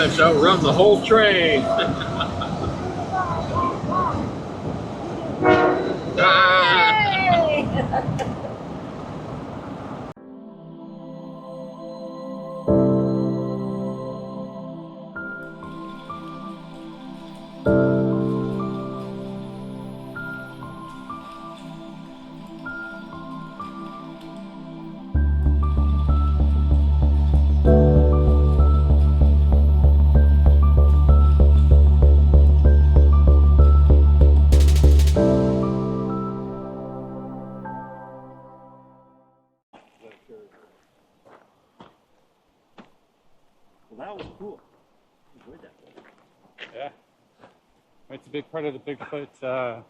flash outrun the whole train. Well, that was cool. Enjoyed that. Yeah. It's a big part of the Bigfoot.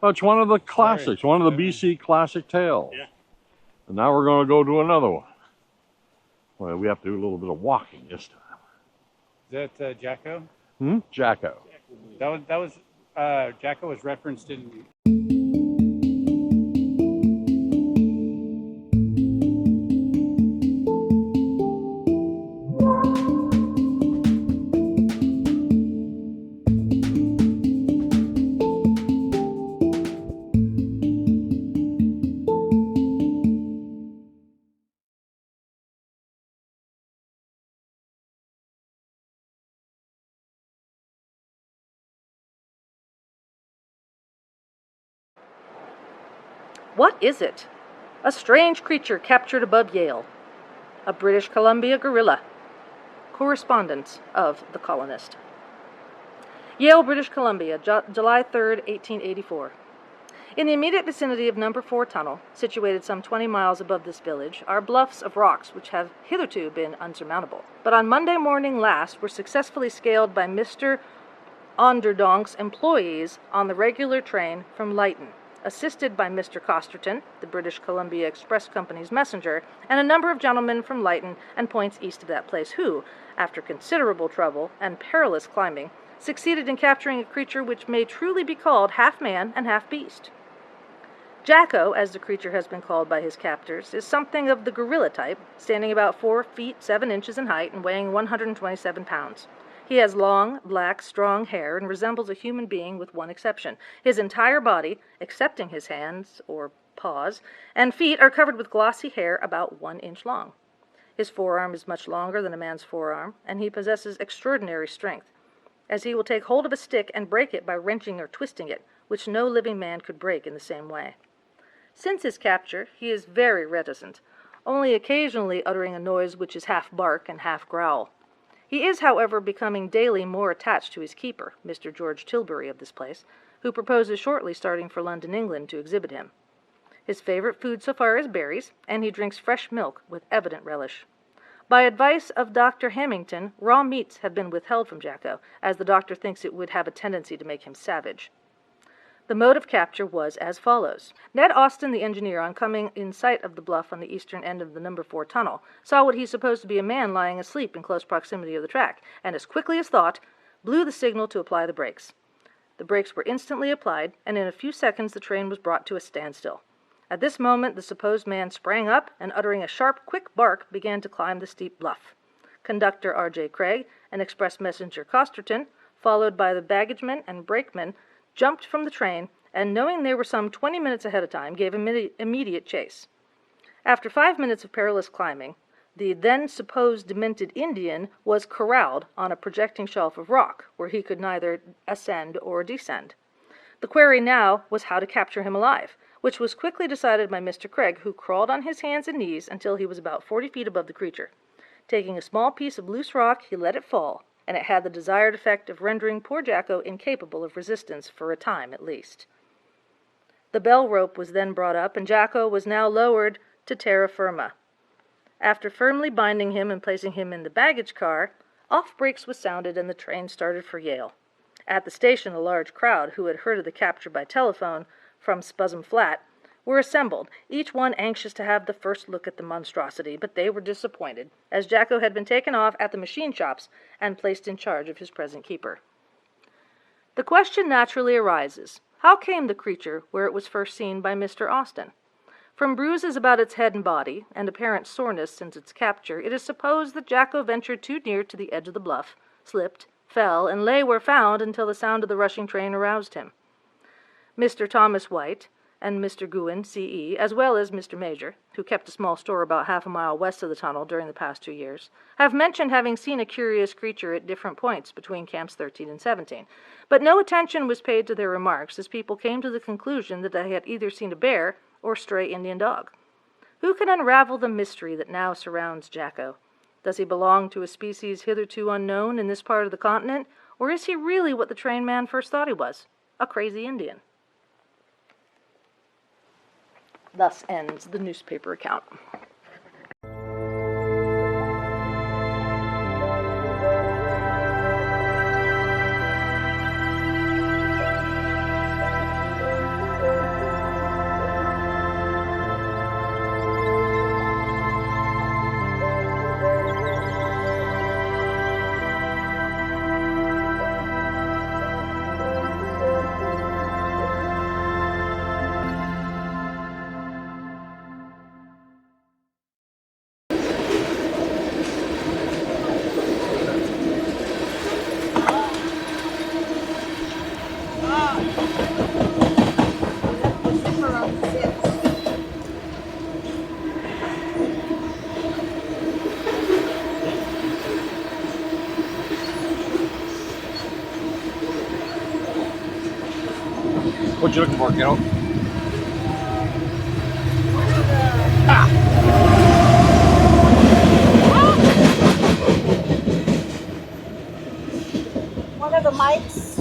Well, it's one of the classics, one of the BC classic tales. Yeah. And now we're going to go do another one. Well, we have to do a little bit of walking this time. Is that Jacko? Jacko. Jacko was referenced in. What is it? A strange creature captured above Yale. A British Columbia gorilla. Correspondence of the colonist. Yale, British Columbia, July 3rd, 1884. In the immediate vicinity of Number 4 Tunnel, situated some 20 miles above this village, are bluffs of rocks which have hitherto been unsurmountable, but on Monday morning last were successfully scaled by Mr. Onderdonk's employees on the regular train from Lytton, assisted by Mr. Costerton, the British Columbia Express Company's messenger, and a number of gentlemen from Lytton and points east of that place who, after considerable trouble and perilous climbing, succeeded in capturing a creature which may truly be called half man and half beast. Jacko, as the creature has been called by his captors, is something of the gorilla type, standing about 4 feet 7 inches in height and weighing 127 pounds. He has long, black, strong hair and resembles a human being with one exception. His entire body, excepting his hands, or paws, and feet are covered with glossy hair about 1 inch long. His forearm is much longer than a man's forearm, and he possesses extraordinary strength, as he will take hold of a stick and break it by wrenching or twisting it, which no living man could break in the same way. Since his capture, he is very reticent, only occasionally uttering a noise which is half bark and half growl. He is, however, becoming daily more attached to his keeper, Mr. George Tilbury of this place, who proposes shortly starting for London, England, to exhibit him. His favorite food so far is berries, and he drinks fresh milk with evident relish. By advice of Dr. Hamilton, raw meats have been withheld from Jacko, as the doctor thinks it would have a tendency to make him savage. The mode of capture was as follows. Ned Austin, the engineer, on coming in sight of the bluff on the eastern end of the Number 4 tunnel, saw what he supposed to be a man lying asleep in close proximity of the track, and as quickly as thought, blew the signal to apply the brakes. The brakes were instantly applied, and in a few seconds the train was brought to a standstill. At this moment the supposed man sprang up, and uttering a sharp, quick bark, began to climb the steep bluff. Conductor R.J. Craig and express messenger Costerton, followed by the baggageman and brakeman, jumped from the train, and knowing they were some 20 minutes ahead of time, gave immediate chase. After 5 minutes of perilous climbing, the then supposed demented Indian was corralled on a projecting shelf of rock, where he could neither ascend or descend. The query now was how to capture him alive, which was quickly decided by Mr. Craig, who crawled on his hands and knees until he was about 40 feet above the creature. Taking a small piece of loose rock, he let it fall, and it had the desired effect of rendering poor Jacko incapable of resistance for a time at least. The bell rope was then brought up, and Jacko was now lowered to terra firma. After firmly binding him and placing him in the baggage car, off brakes was sounded and the train started for Yale. At the station, a large crowd, who had heard of the capture by telephone from Spuzzum Flat, were assembled, each one anxious to have the first look at the monstrosity, but they were disappointed, as Jacko had been taken off at the machine shops and placed in charge of his present keeper. The question naturally arises, how came the creature where it was first seen by Mr. Austin? From bruises about its head and body, and apparent soreness since its capture, it is supposed that Jacko ventured too near to the edge of the bluff, slipped, fell, and lay where found until the sound of the rushing train aroused him. Mr. Thomas White and Mr. Guin, C.E., as well as Mr. Major, who kept a small store about half a mile west of the tunnel during the past 2 years, have mentioned having seen a curious creature at different points between camps 13 and 17. But no attention was paid to their remarks, as people came to the conclusion that they had either seen a bear or stray Indian dog. Who can unravel the mystery that now surrounds Jacko? Does he belong to a species hitherto unknown in this part of the continent, or is he really what the train man first thought he was, a crazy Indian? Thus ends the newspaper account. What you looking for, kiddo? One of the mics.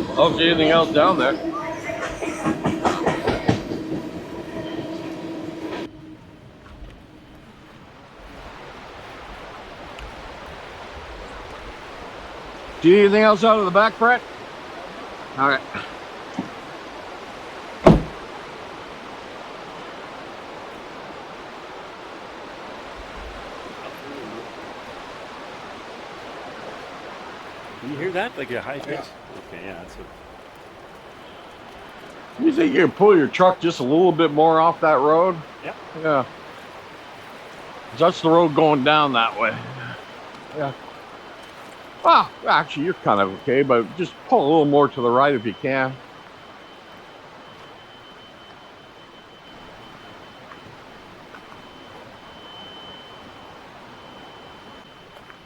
I don't see anything else down there. See anything else out of the back, Brett? All right. Can you hear that? Like a high pitch? Okay, yeah, that's what. You think you can pull your truck just a little bit more off that road? Yep. Yeah. 'Cause that's the road going down that way. Yeah. Well, actually, you're kind of okay, but just pull a little more to the right if you can.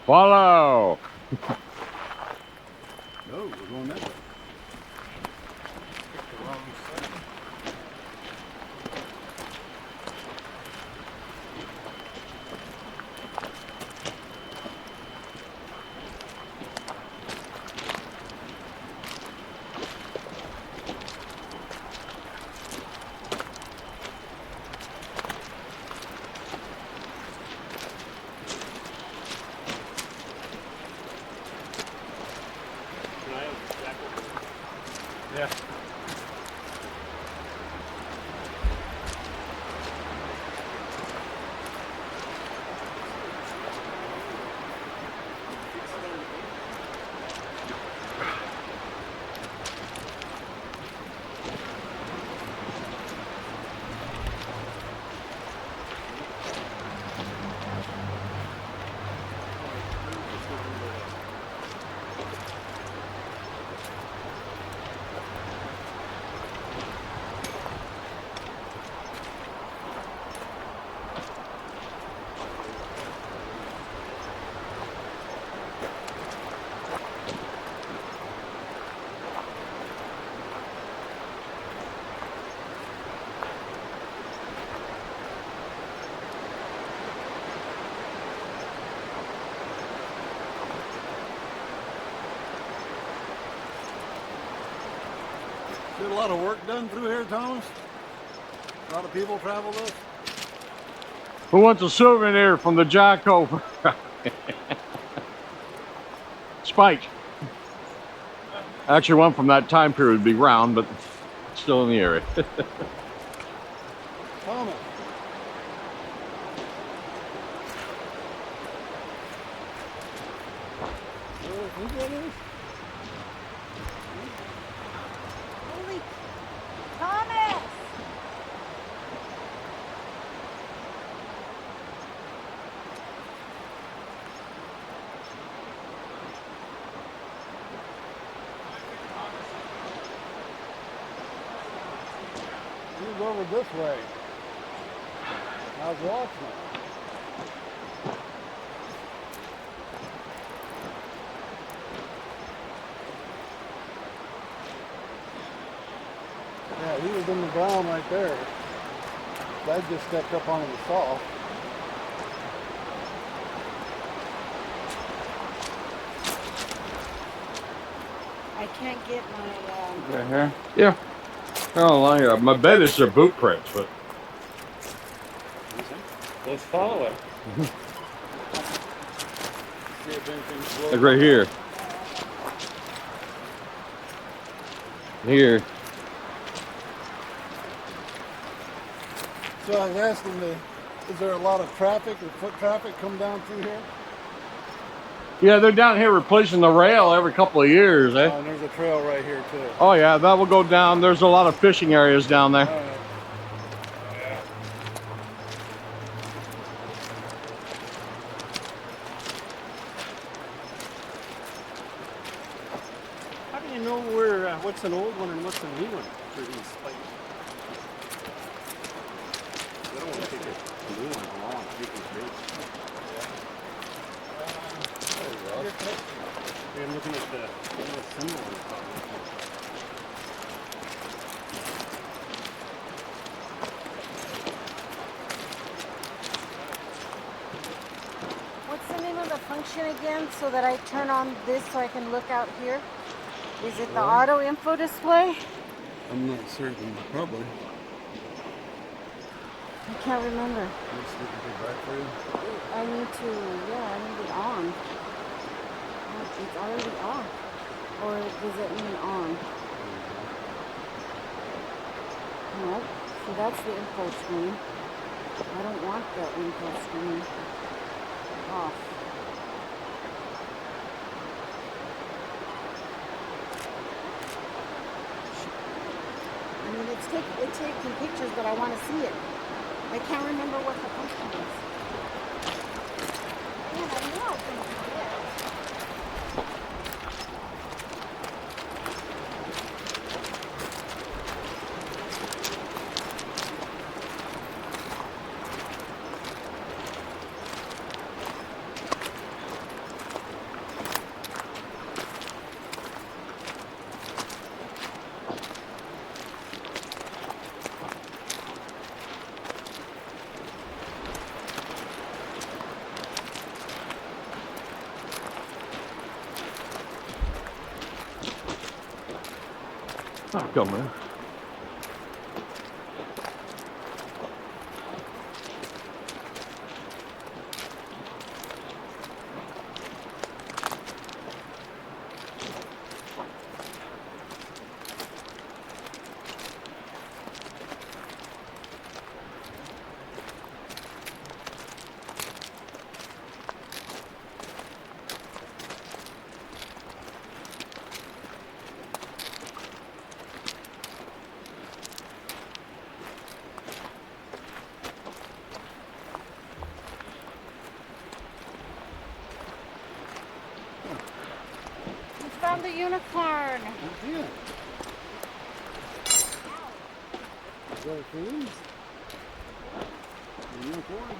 Follow. No, we're going that way. Yeah. Did a lot of work done through here, Thomas? A lot of people travel this? Who wants a souvenir from the Jacko? Spike. Actually, one from that time period would be round, but still in the area. Thomas. Who that is? Holy Thomas! over this way. I was watching it. Yeah, he was in the ground right there. Dad just stepped up onto the saw. I can't get my, Right here. Yeah. Oh, my bet is their boot prints, but Let's follow it. See if anything's floating. like right here. Here. So I was asking is there a lot of traffic or foot traffic come down through here? Yeah, they're down here replacing the rail every couple of years, eh? And there's a trail right here too. Oh yeah, that will go down. There's a lot of fishing areas down there. All right. How do you know where what's an old one and what's a new one for these spikes? I don't want to take a new one along. Take these big. I'm looking at the little symbol on the top. what's the name of the function again so that I turn on this so I can look out here? Is it the auto info display? I'm not certain. Probably. I can't remember. Let's look at the back for you. I need it on. It's already off. Or does it mean on? No. See, that's the info screen. I don't want the info screen off. I mean, it's taking pictures, but I want to see it. I can't remember what the function is. Man, I know I can forget. Oh, come on. We found the unicorn. Yeah. Is that a food? A unicorn?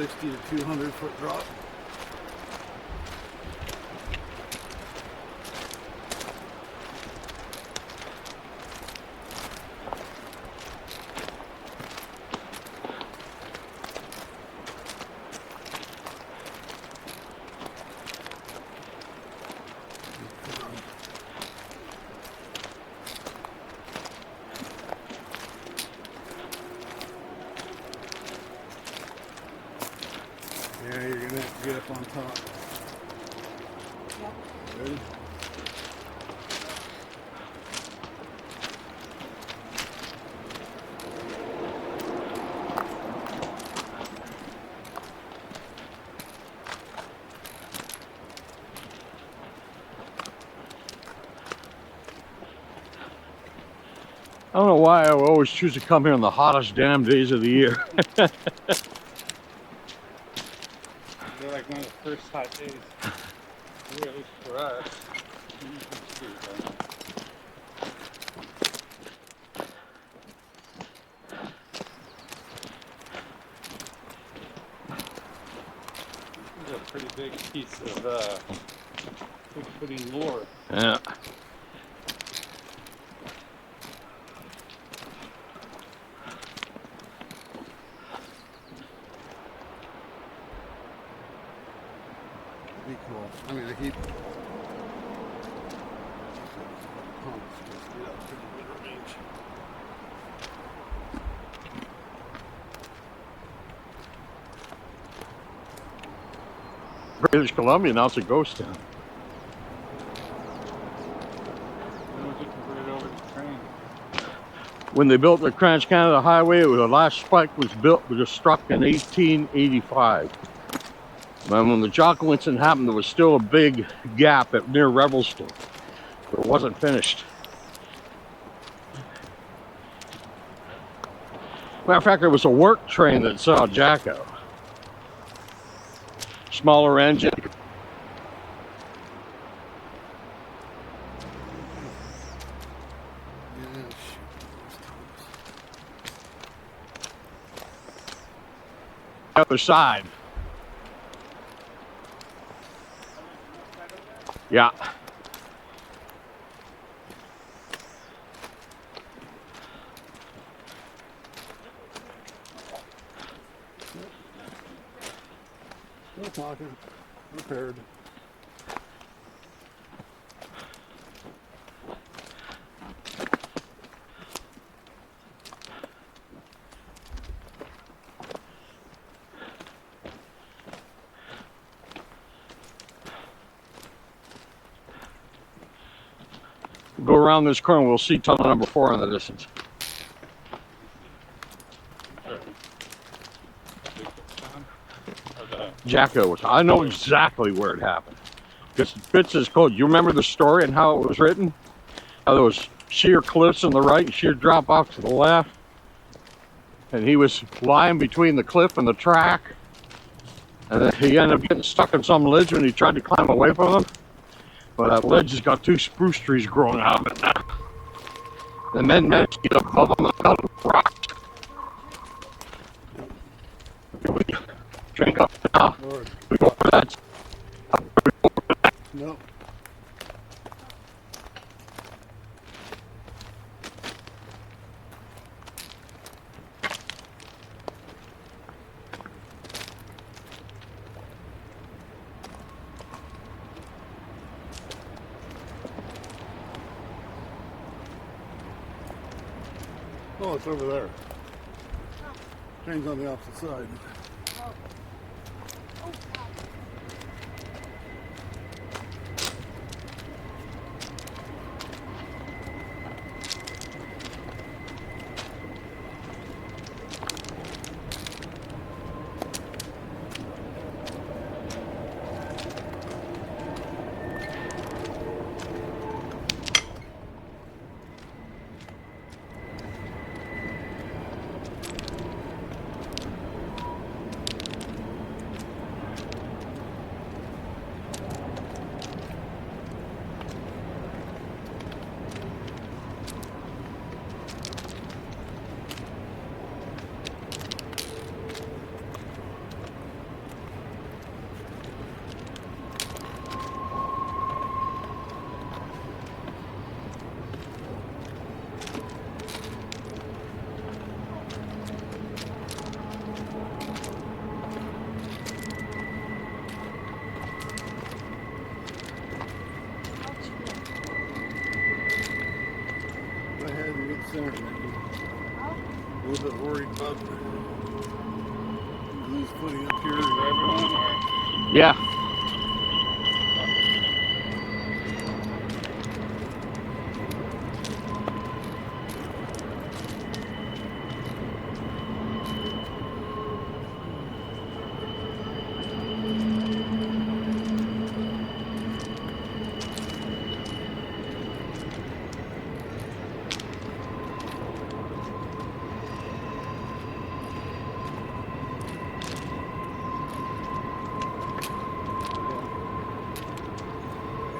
160 to 200 foot drop. Yeah, you're gonna have to get up on top. Ready? I don't know why I always choose to come here on the hottest damn days of the year. They're like one of the first hot days. Here, at least for us. You can see it, right? This is a pretty big piece of big-footing lore. Yeah. Be cool. I mean, I keep. British Columbia, now it's a ghost town. Then we'll get converted over to train. When they built the Trans-Canada Highway, it was the last spike was struck in 1885. And when the Jacko incident happened, there was still a big gap near Revelstoke. It wasn't finished. Matter of fact, there was a work train that saw Jacko. Smaller engine. Other side. Yeah. Still talking. Prepared. Go around this corner, we'll see tunnel number 4 in the distance. Jacko, I know exactly where it happened. Because it fits his code. You remember the story and how it was written? How there was sheer cliffs on the right and sheer drop off to the left. And he was lying between the cliff and the track. And then he ended up getting stuck in some ledge when he tried to climb away from them. But that ledge has got 2 spruce trees growing out of it now. The men managed to get above them and fell to rocks. Drink up now. Lord. We go for that. Nope. Oh, it's over there. Train's on the opposite side. center, Nikki. A little bit worried about who's footing up here. Yeah.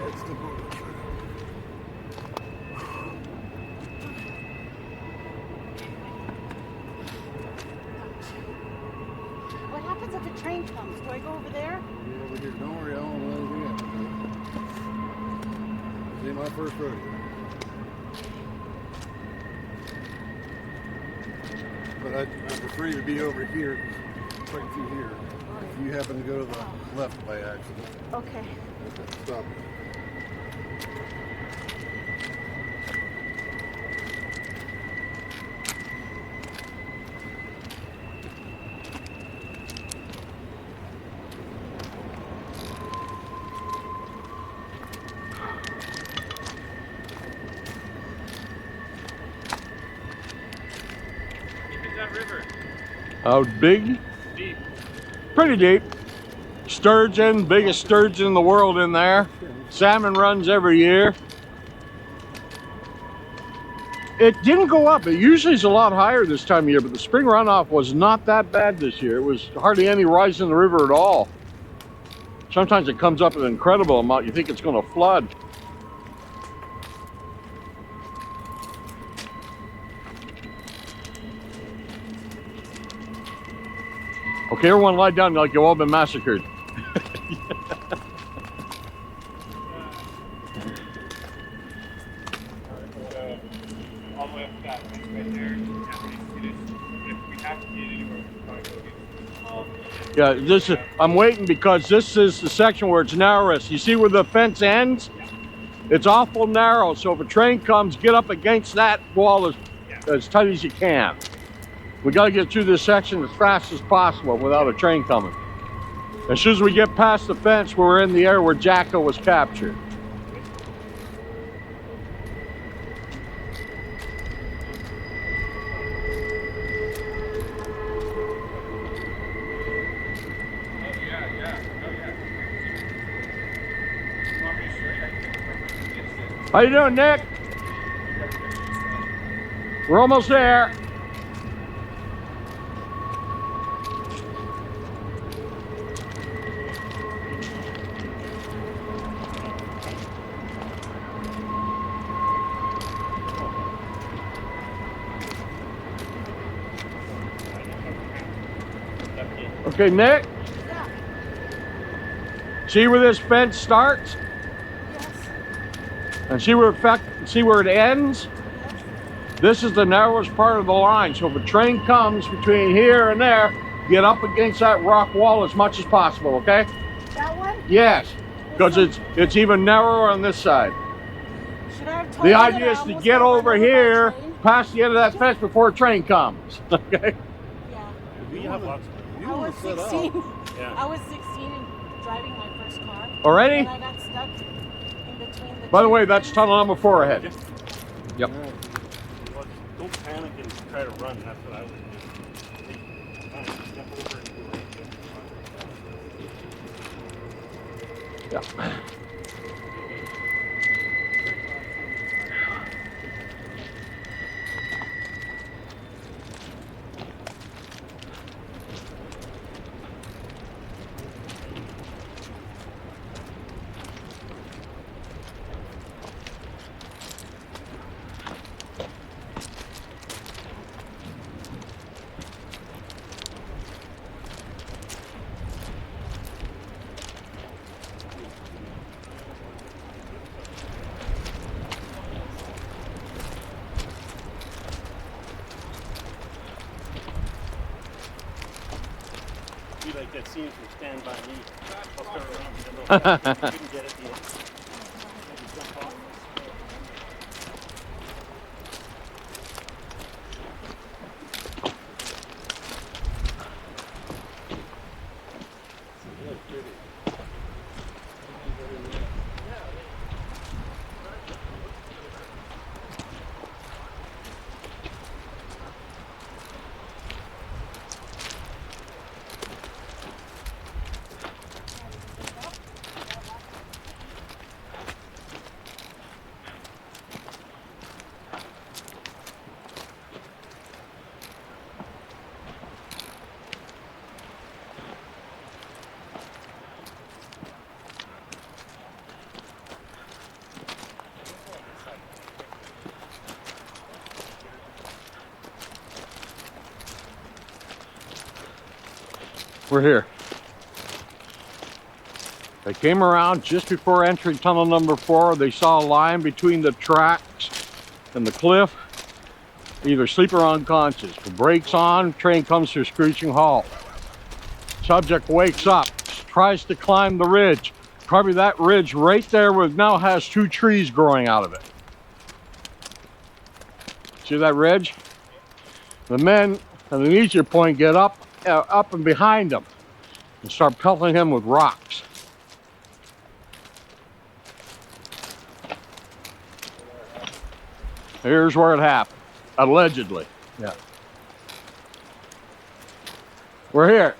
That's the border trail. What happens if a train comes? Do I go over there? You're over here. Don't worry, I won't let anything happen. This ain't my first rodeo. But I prefer you to be over here, right through here. If you happen to go to the left by accident, Okay. stop. Is that river? How big? Deep. Pretty deep. Sturgeon, biggest sturgeon in the world in there. Salmon runs every year. It didn't go up. It usually is a lot higher this time of year, but the spring runoff was not that bad this year. It was hardly any rise in the river at all. Sometimes it comes up an incredible amount. You think it's going to flood. Okay, everyone lie down like you've all been massacred. All the way up to that place right there. If we have to get anywhere, we can probably go get Yeah, this is, I'm waiting because this is the section where it's narrowest. You see where the fence ends? It's awful narrow, so if a train comes, get up against that wall as tight as you can. We got to get through this section as fast as possible without a train coming. As soon as we get past the fence, we're in the area where Jacko was captured. How you doing, Nick? We're almost there. Okay, Nick. Yeah. See where this fence starts? Yes. And see where it ends? Yes. This is the narrowest part of the line. So if a train comes between here and there, get up against that rock wall as much as possible, okay? That one? Yes, because it's even narrower on this side. Should I have told The you idea that is I to almost get got run over by a here, train? past the end of that fence before a train comes, okay? Yeah. We have lots You I was want to set 16. out. Yeah. I was 16 and driving my first car. Already? And I got stuck in between the By the two way, that's things. tunnel number 4 ahead. Yep. Yeah. Well, don't panic and try to run. That's what I would do. Jump over and do it. Yeah. Be like that scene from Stand By Me. I'll start around. Couldn't get it yet. Jump off. We're here. They came around just before entering tunnel number 4. They saw a line between the tracks and the cliff. Either sleep or unconscious. The brakes on, train comes to a screeching halt. Subject wakes up, tries to climb the ridge. Probably that ridge right there where it now has 2 trees growing out of it. See that ridge? The men at an easier point get up and behind him and start pelting him with rocks. Here's where it happened, allegedly. Yeah. We're here.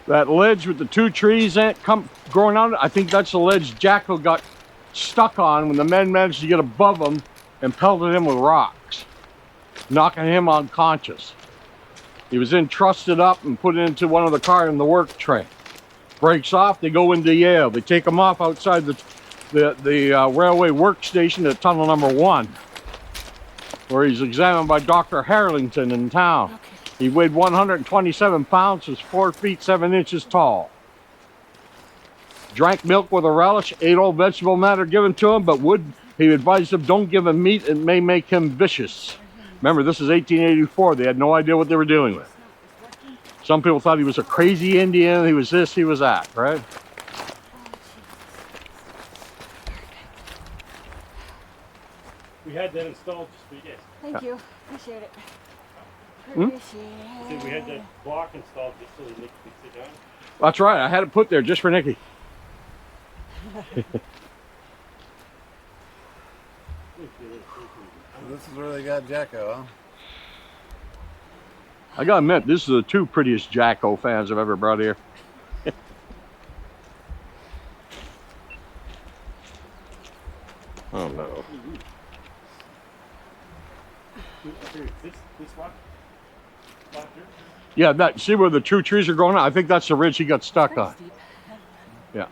That ledge with the 2 trees in it growing on it, I think that's the ledge Jacko got stuck on when the men managed to get above him and pelted him with rocks, knocking him unconscious. He was then trusted up and put into one of the cars in the work train. Breaks off, they go into Yale. They take him off outside the railway workstation at tunnel number 1, where he's examined by Dr. Harrington in town. Okay. He weighed 127 pounds, was 4 feet 7 inches tall. Drank milk with a relish, ate all vegetable matter given to him, but he advised him, don't give him meat, it may make him vicious. Remember, this is 1884. They had no idea what they were dealing with. Some people thought he was a crazy Indian, he was this, he was that, right? We had that installed just for you guys. Thank you. Appreciate it. See, we had that block installed just so that Nick could sit down. That's right, I had it put there just for Nikki. This is where they got Jacko, huh? I gotta admit, this is the 2 prettiest Jacko fans I've ever brought here. Oh no. This one? Yeah, see where the 2 trees are growing on? I think that's the ridge he got stuck on. Yeah.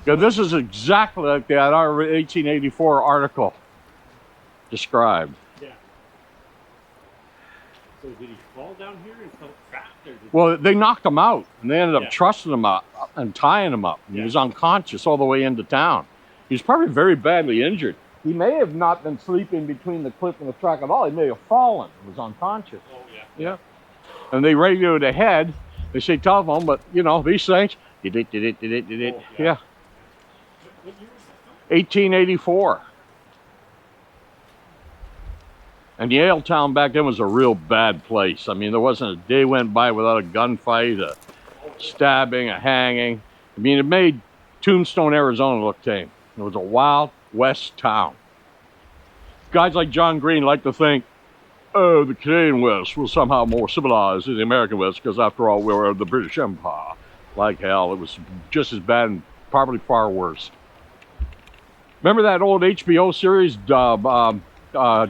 Yeah, this is exactly like that our 1884 article described. Yeah. So did he fall down here and felt trapped? Or did Well, they knocked him out, and they ended up Yeah. trussing him up and tying him up. And he Yeah. was unconscious all the way into town. He was probably very badly injured. He may have not been sleeping between the cliff and the track at all. He may have fallen and was unconscious. Oh, yeah. Yeah. And they radioed ahead. They say telephone, but you know, these things. Yeah. What year was 1884. And Yale town back then was a real bad place. I mean, there wasn't a day went by without a gunfight, a stabbing, a hanging. I mean, it made Tombstone, Arizona look tame. It was a wild west town. Guys like John Green like to think, oh, the Canadian West was somehow more civilized than the American West because after all, we were the British Empire. Like hell, it was just as bad and probably far worse. Remember that old HBO series, Dogwood? Oh,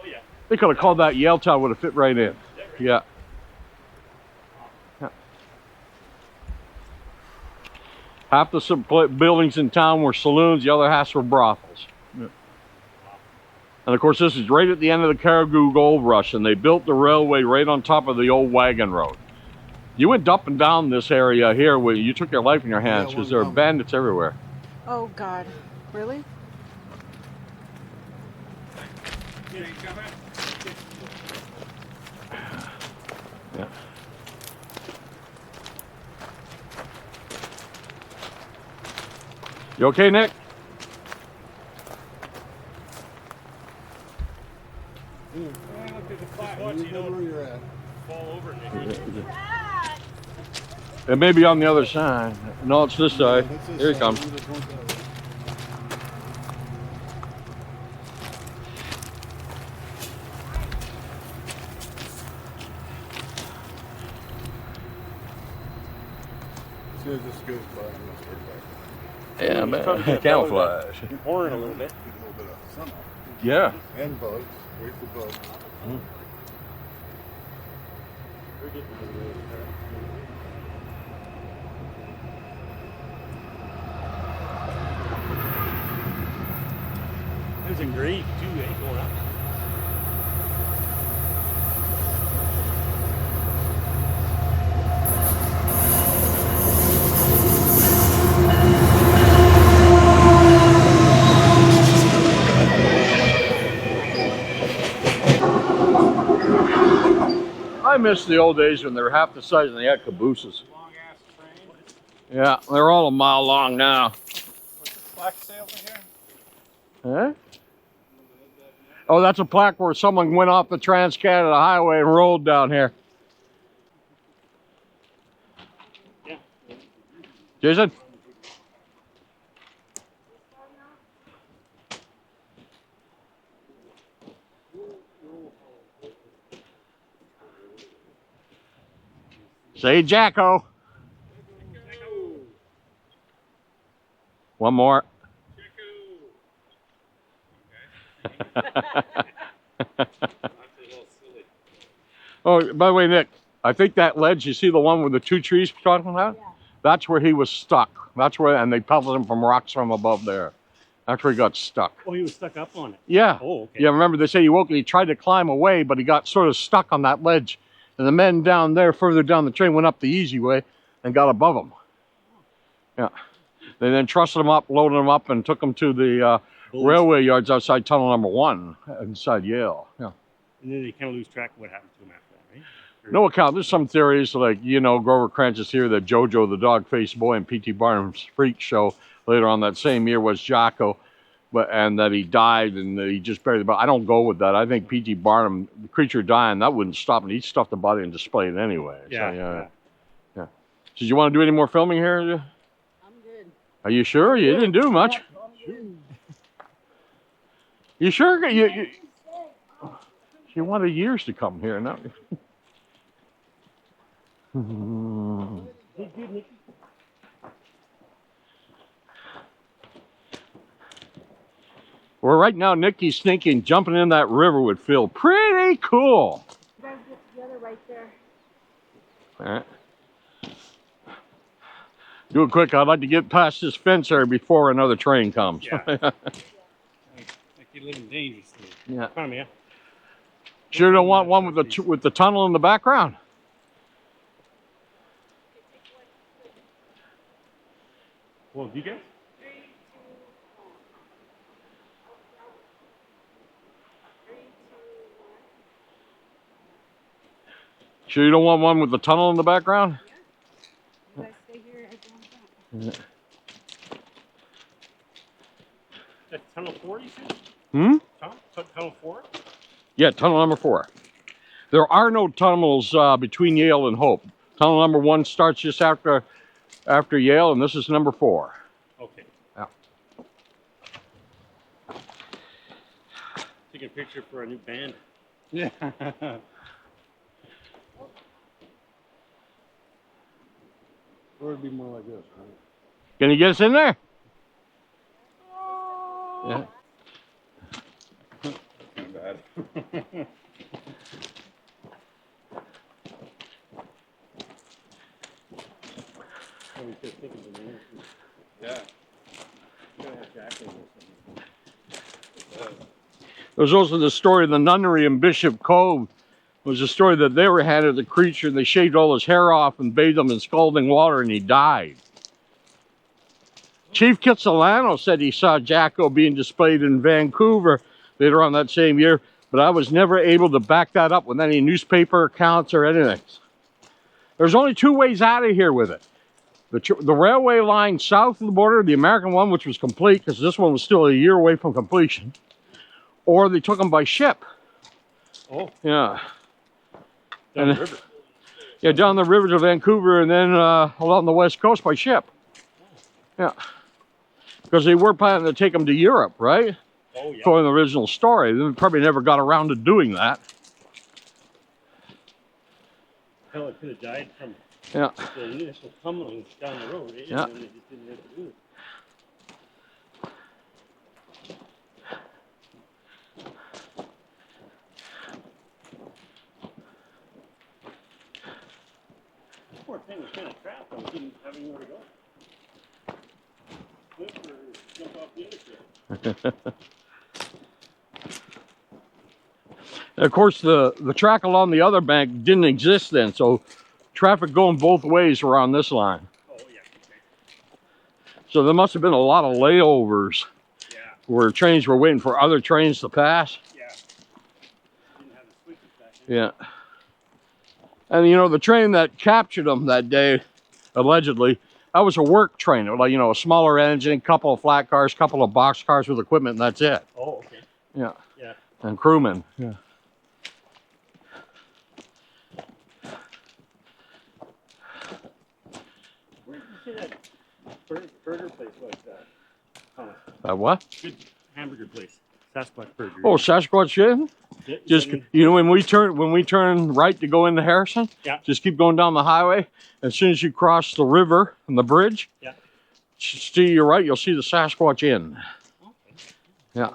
yeah. They could have called that Yale Town, would have fit right in. Yeah. Half the buildings in town were saloons, the other half were brothels. Yeah. And of course, this is right at the end of the Caribou Gold Rush, and they built the railway right on top of the old wagon road. You went up and down this area here where you took your life in your hands because there are bandits everywhere. Oh God, really? Yeah. You okay, Nick? Watch, you don't where you're at. fall over, Nick. It may be on the other side. No, it's this side. Here he comes. As soon as this goes by, I'm gonna start back. Yeah, man. Camouflage. Pouring a little bit. Get a little bit of sun off. Yeah. And bugs. Wait for bugs. We're getting a little bit there. There's a grade too, going up. I miss the old days when they were half the size and they had cabooses. Long ass train. Yeah, they're all a mile long now. What's the plaque say over here? Huh? Oh, that's a plaque where someone went off the Trans-Canada Highway and rolled down here. Yeah. Jason? Say Jacko. One more. Oh, by the way, Nick, I think that ledge, you see the one with the two trees we're talking about? Yeah. That's where he was stuck. That's where, and they pelted him from rocks from above there. That's where he got stuck. Oh, he was stuck up on it. Yeah. Oh, okay. Yeah, remember they say he woke and he tried to climb away, but he got sort of stuck on that ledge. And the men down there, further down the train, went up the easy way and got above him. Yeah. They then trussed him up, loaded him up, and took him to the railway yards outside tunnel number 1 inside Yale. Yeah. And then they kind of lose track of what happened to him after that, right? Or, No account. There's some theories like, you know, Grover Cranch's theory that Jojo, the dog-faced boy in P.T. Barnum's Freak Show later on that same year was Jacko, and that he died and that he just buried the body. I don't go with that. I think P.T. Barnum, the creature dying, that wouldn't stop him. He'd stuff the body and display it anyway. yeah, So, yeah. yeah. Did you want to do any more filming here? I'm good. Are you sure? You didn't do much. You sure? You wanted years to come here, no? Well, right now, Nikki's thinking jumping in that river would feel pretty cool. You guys get together right there. All right. Do it quick. I'd like to get past this fence here before another train comes. Yeah. Like you're living dangerously. Yeah. Come on, man. Sure don't want one with the tunnel in the background. Well, do you guys? Sure you don't want one with the tunnel in the background? You guys stay here. I go in front. That's tunnel 4, you said? Hmm? Tunnel 4? Yeah, tunnel number 4. There are no tunnels between Yale and Hope. Tunnel number 1 starts just after Yale, and this is number 4. Okay. Yeah. Taking a picture for a new band. Yeah. Or it'd be more like this, right? Can you get us in there? Yeah. Kind of bad. Yeah. You gotta have Jacko or something. There's also the story of the nunnery in Bishop Cove. It was a story that they were handed the creature and they shaved all his hair off and bathed him in scalding water and he died. Chief Kitsilano said he saw Jacko being displayed in Vancouver later on that same year, but I was never able to back that up with any newspaper accounts or anything. There's only 2 ways out of here with it. The railway line south of the border, the American one, which was complete, because this one was still a year away from completion, or they took them by ship. Oh, Yeah. down And- the river. Yeah, down the river to Vancouver and then along the west coast by ship. Yeah. Because they were planning to take them to Europe, right? Oh, yeah. For the original story. They probably never got around to doing that. Hell, it could have died from Yeah. the initial tumbling down the road. Eh? Yeah. And then they just didn't have to do it. Poor thing was kind of trapped. I didn't have anywhere to go. Flip or jump off the other trail. Of course, the track along the other bank didn't exist then, so traffic going both ways were on this line. Oh, yeah. Okay. So there must have been a lot of layovers Yeah. where trains were waiting for other trains to pass. Yeah. Didn't have the switches back Yeah. And you know, the train that captured them that day, allegedly, that was a work train. Like, you know, a smaller engine, couple of flat cars, couple of box cars with equipment, and that's it. Oh, okay. Yeah. Yeah. And crewmen. Yeah. Where did you say that burger place was? Thomas? What? Good hamburger place. Sasquatch Burger. Oh, Sasquatch Inn? Yeah, Just, you know, when we turn right to go into Harrison, yeah. Just keep going down the highway. As soon as you cross the river and the bridge, yeah. To your right, you'll see the Sasquatch Inn. Okay. Yeah.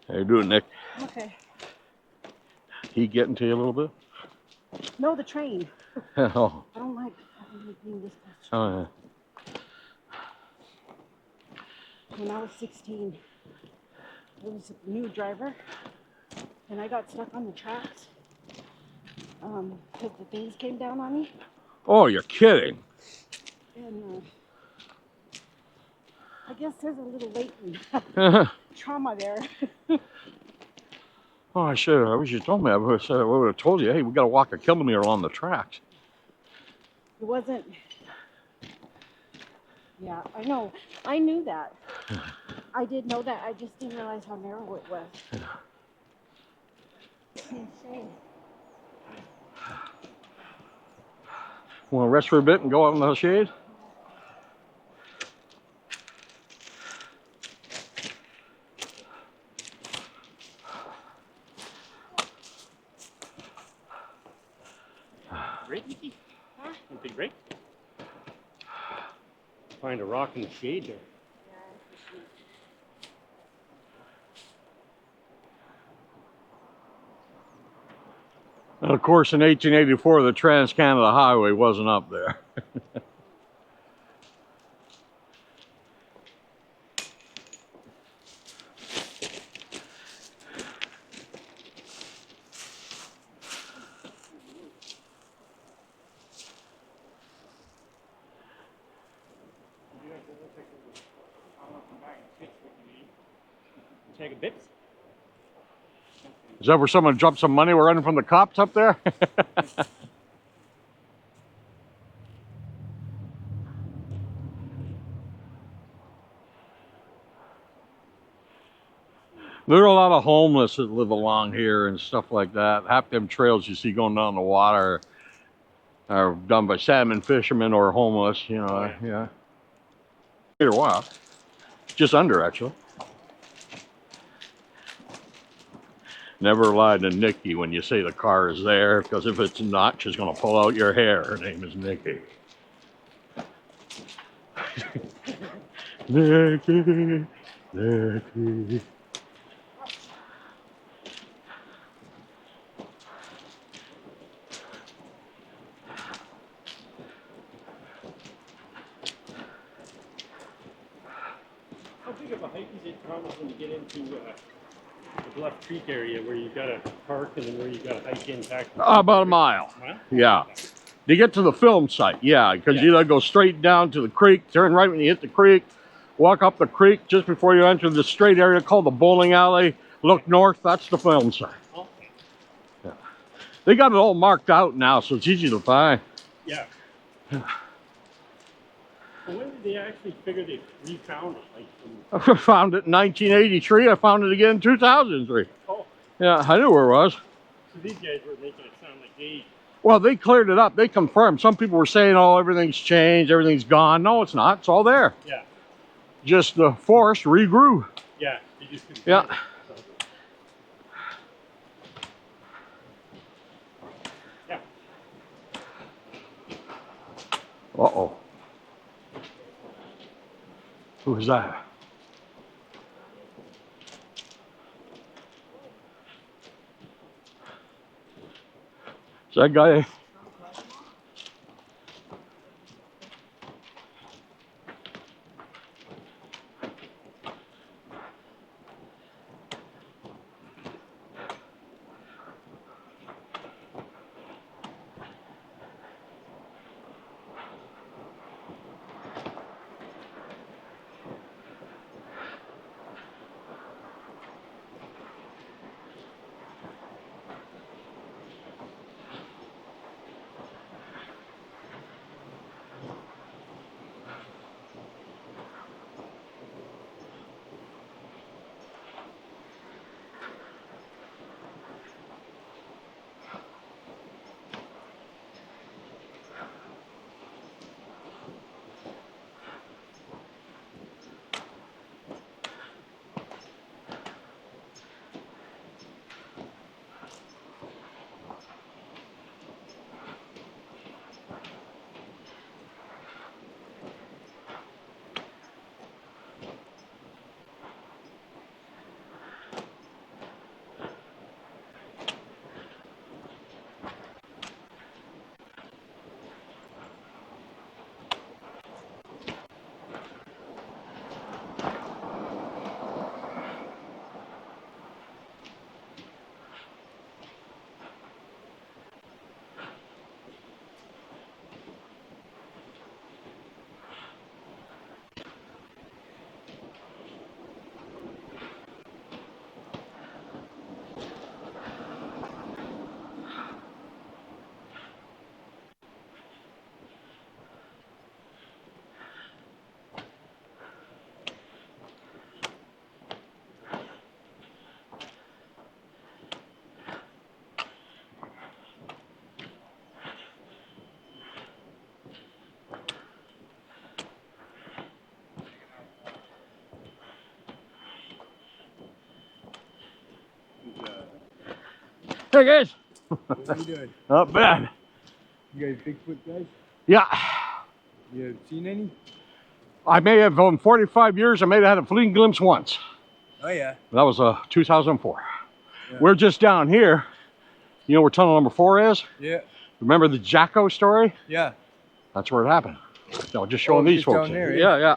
How you doing, Nick? Okay. He getting to you a little bit? No, the train. Oh. I don't like being this close. Oh, yeah. When I was 16, there was a new driver, and I got stuck on the tracks because the things came down on me. Oh, you're kidding. And I guess there's a little latent trauma there. Oh, I wish you told me. I would have told you, hey, we got to walk a kilometer along the tracks. It wasn't. Yeah, I know. I knew that. I did know that. I just didn't realize how narrow it was. It's insane. Want to rest for a bit and go out in the shade? Break, Mickey? Huh? Want a big break? Find a rock in the shade there. And of course, in 1884, the Trans-Canada Highway wasn't up there. Take a bit. Is that where someone dropped some money? We're running from the cops up there? There are a lot of homeless that live along here and stuff like that. Half them trails you see going down the water are done by salmon fishermen or homeless, you know, yeah. Here, wow. Just under, actually. Never lie to Nikki when you say the car is there, because if it's not, she's going to pull out your hair. Her name is Nikki. Nikki, Nikki. How big of a hike is it, Thomas, when you get into the Bluff Creek area where you've got to park and then where you've got to hike in back? About a mile. Yeah. To get to the film site, yeah, because you gotta go straight down to the creek, turn right when you hit the creek, walk up the creek just before you enter the straight area called the bowling alley, look north, that's the film site. Okay. Yeah. They got it all marked out now, so it's easy to find. Yeah. So when did they actually figure they refound it? Like I found it in 1983, I found it again in 2003. oh, Yeah, I knew where it was. so these guys were making it sound like they... Well, they cleared it up, they confirmed. Some people were saying, oh, everything's changed, everything's gone. No, it's not, it's all there. Yeah. Just the forest regrew. Yeah. They just couldn't Yeah. find it, so. Yeah. Uh-oh. Who was that? Is that guy? Hey guys. What are you doing? Not bad. You guys Bigfoot guys? Yeah. You have seen any? I may have, in 45 years, I may have had a fleeting glimpse once. Oh yeah. That was 2004. Yeah. We're just down here. You know where tunnel number 4 is? Yeah. Remember the Jacko story? Yeah. That's where it happened. No, just showing it's these just folks. down there, Yeah, yeah.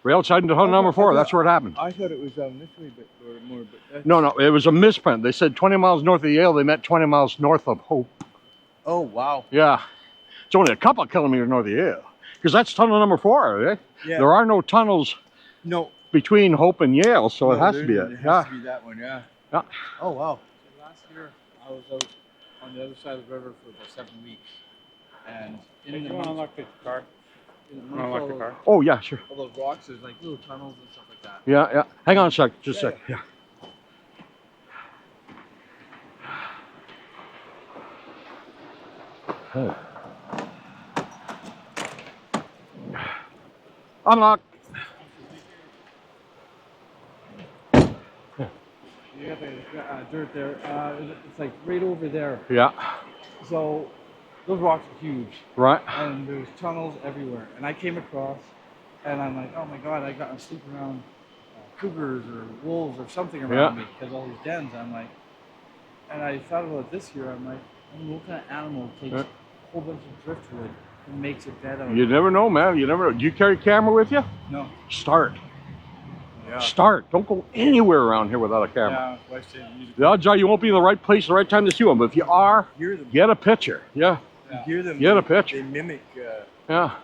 We're outside in tunnel number 4. That's where it happened. I thought it was this way, but or more. But that's... No, it was a misprint. They said 20 miles north of Yale. They meant 20 miles north of Hope. Oh wow. Yeah. It's only a couple of kilometers north of Yale. Because that's tunnel number 4, eh? Yeah. There are no tunnels No. between Hope and Yale, so it No, has to be it. It Yeah. has to be that one. Yeah. Yeah. Oh wow. Last year, I was out on the other side of the river for about 7 weeks. And in the unlock the car. Unlock the car. Oh, yeah, sure. All those rocks, there's like little tunnels and stuff like that. Yeah, yeah. Hang on a sec. Just a sec. Yeah. Oh. Unlock. You got the dirt there. It's like right over there. Yeah. So those rocks are huge. Right. And there's tunnels everywhere. And I came across, and I'm like, oh my god, I got to sleep around cougars or wolves or something around me because all these dens. I'm like, and I thought about it this year. I'm like, what kind of animal takes a whole bunch of driftwood and makes a bed out of You it? never know, man. You never know. Do you carry a camera with you? No. Start. Yeah. Start. Don't go anywhere around here without a camera. Yeah. Question. The odds are you won't be in the right place at the right time to see one. But if you are, Hear them. get a picture. Yeah. You hear them. Get a picture. They mimic. Yeah.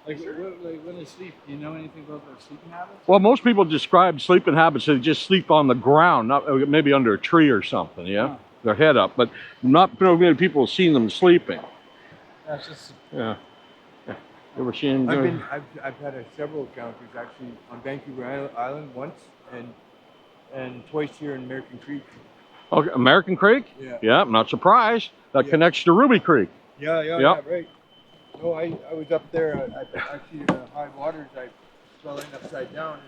Like when they sleep, do you know anything about their sleeping habits? Well, most people describe sleeping habits. They just sleep on the ground, not maybe under a tree or something. Yeah. Huh. Their head up, but not many people have seen them sleeping. That's just. Yeah. You ever seen? I've had several encounters actually on Vancouver Island once, and twice here in American Creek. Okay, American Creek. Yeah. Yeah, I'm not surprised. That connects to Ruby Creek. Yeah, Yep. right. No, I was up there. Actually, high waters. I fell in upside down,